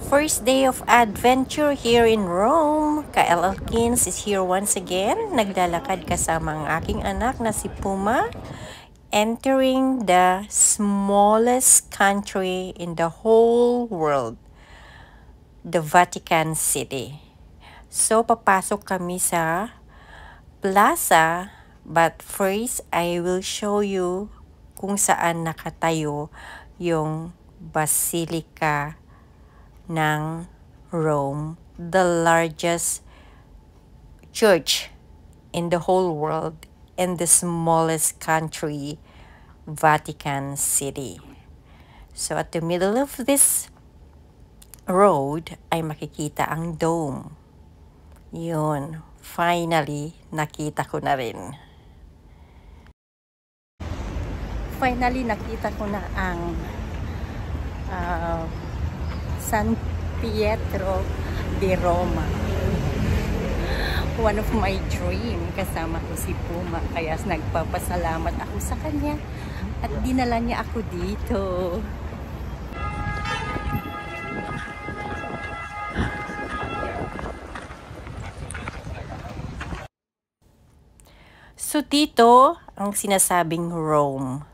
First day of adventure here in Rome. Kyle Elkins is here once again. Naglalakad kasama ang aking anak na si Puma. Entering the smallest country in the whole world. The Vatican City. So, papasok kami sa plaza. But first, I will show you kung saan nakatayo yung Basilica ng Rome, the largest church in the whole world and the smallest country, Vatican City. So at the middle of this road ay makikita ang dome. Yun, finally nakita ko na rin. Finally nakita ko na ang San Pietro di Roma. One of my dream, kasama ko si Puma, kaya nagpapasalamat ako sa kanya at dinala niya ako dito. So dito ang sinasabing Rome.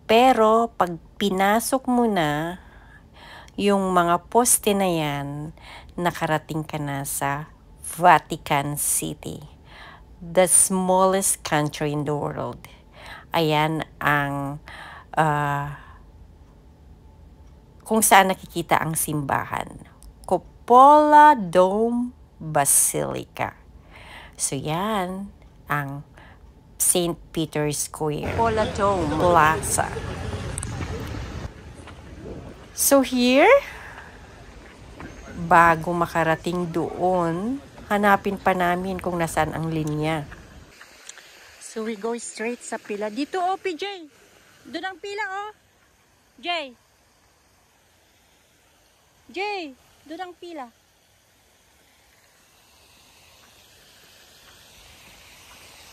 Pero pag pinasok mo na yung mga poste na yan, nakarating ka na sa Vatican City, the smallest country in the world. Ayan ang kung saan nakikita ang simbahan. Cupola Dome Basilica. So yan ang St. Peter's Square, Cupola Dome Plaza. So here, bago makarating doon, hanapin pa namin kung nasaan ang linya. So we go straight sa pila. Dito oh, PJ. Doon ang pila oh. Jay. Jay, doon ang pila.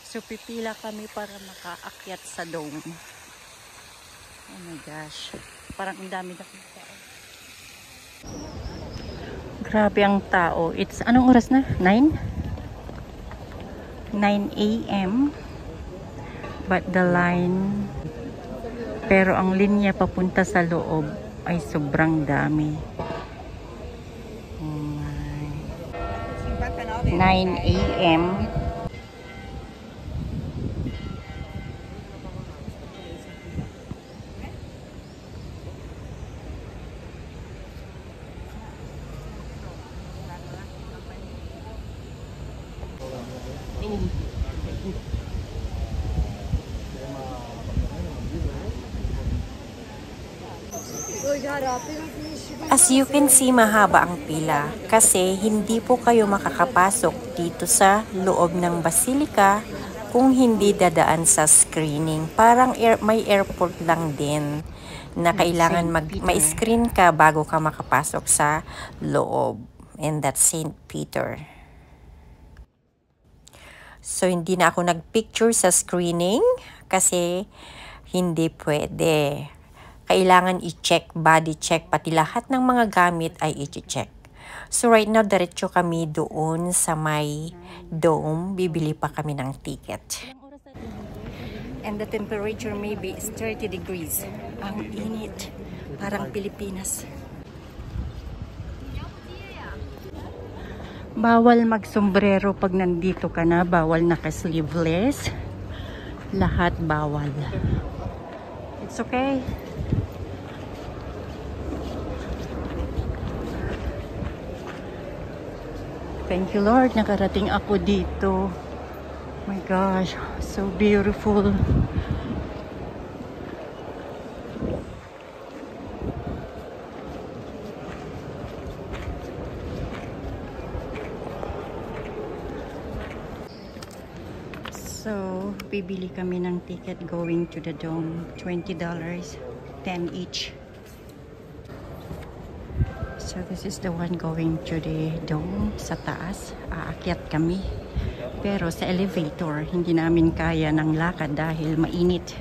So pipila kami para makaakyat sa dome. Oh my gosh. Parang ang dami na kita. Grabe ang tao. It's, anong oras na? 9? 9 a.m. But the line, pero ang linya papunta sa loob ay sobrang dami. Oh my. 9 a.m. As you can see, mahaba ang pila kasi hindi po kayo makakapasok dito sa loob ng basilika kung hindi dadaan sa screening. Parang may airport lang din na kailangan ma-screen ka bago ka makapasok sa loob. And that's St. Peter. So, hindi na ako nagpicture sa screening kasi hindi pwede. Kailangan i-check, body check, pati lahat ng mga gamit ay i-check. So right now, diretso kami doon sa may dome. Bibili pa kami ng ticket. And the temperature maybe is 30 degrees. Ang init. Parang Pilipinas. Bawal mag-sombrero pag nandito ka na. Bawal naka-sleeveless. Lahat bawal. It's okay. Thank you Lord, nakarating ako dito. Oh my gosh, so beautiful. So, bibili kami ng ticket going to the dome. $20, 10 each. So this is the one going to the dome sa taas. Aakyat kami. Pero sa elevator, hindi namin kaya ng lakad dahil mainit.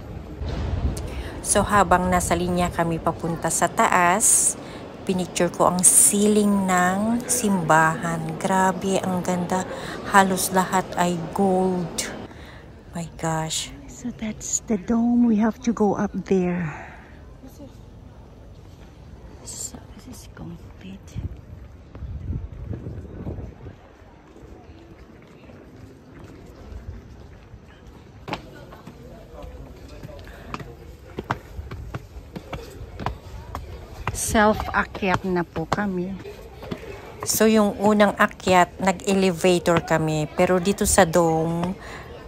So habang nasa linya kami papunta sa taas, pinicture ko ang ceiling ng simbahan. Grabe, ang ganda. Halos lahat ay gold. My gosh. So that's the dome. We have to go up there. So this is complete. Self-akyat na po kami. So yung unang akyat, nag-elevator kami. Pero dito sa dome,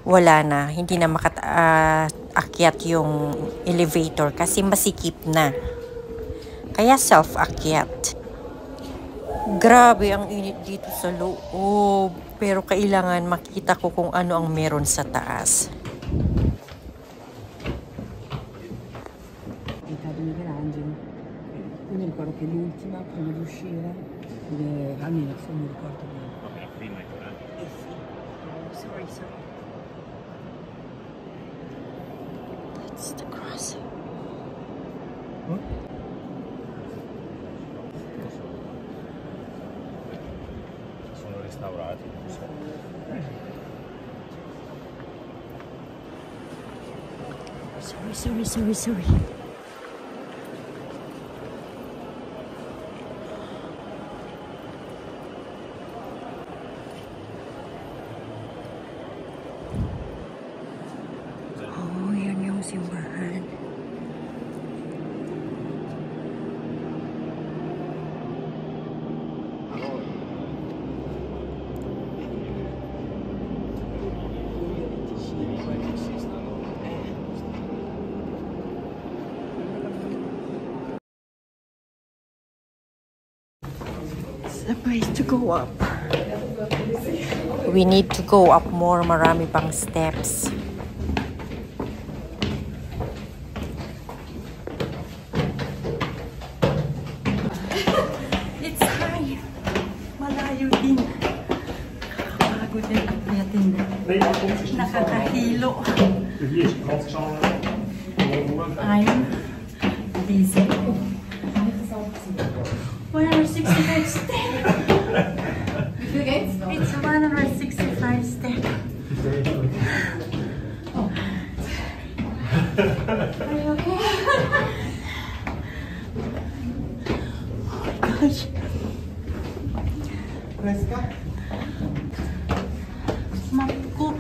wala na. Hindi na akyat yung elevator kasi masikip na. Kaya self-akyat. Grabe ang init dito sa loob. Pero kailangan makita ko kung ano ang meron sa taas. Mi ricordo che l'ultima, prima di uscire, almeno se mi ricordo bene. Vabbè, prima è quella. Sorry. That's the cross. Sono restaurati, non so. Sorry. Oh, yan yung simbahan. The place to go up. We need to go up more. Marami pang steps. It's high. Malayo din. Pagod din ang natin. Nakakahilo. I'm busy. 165 steps. It's 165 steps. Are you okay? Oh my gosh. Mapko.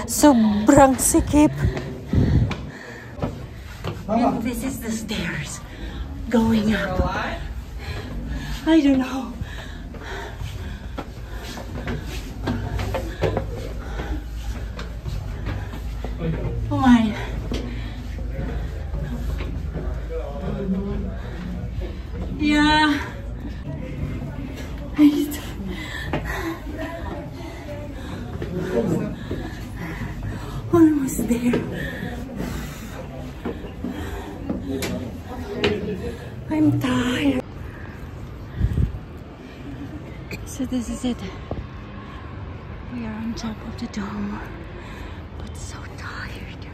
Sobrang sikip. And this is the stairs going up. I don't know. Oh my. Yeah. Almost there. I'm tired. So this is it. We are on top of the dome, but so tired.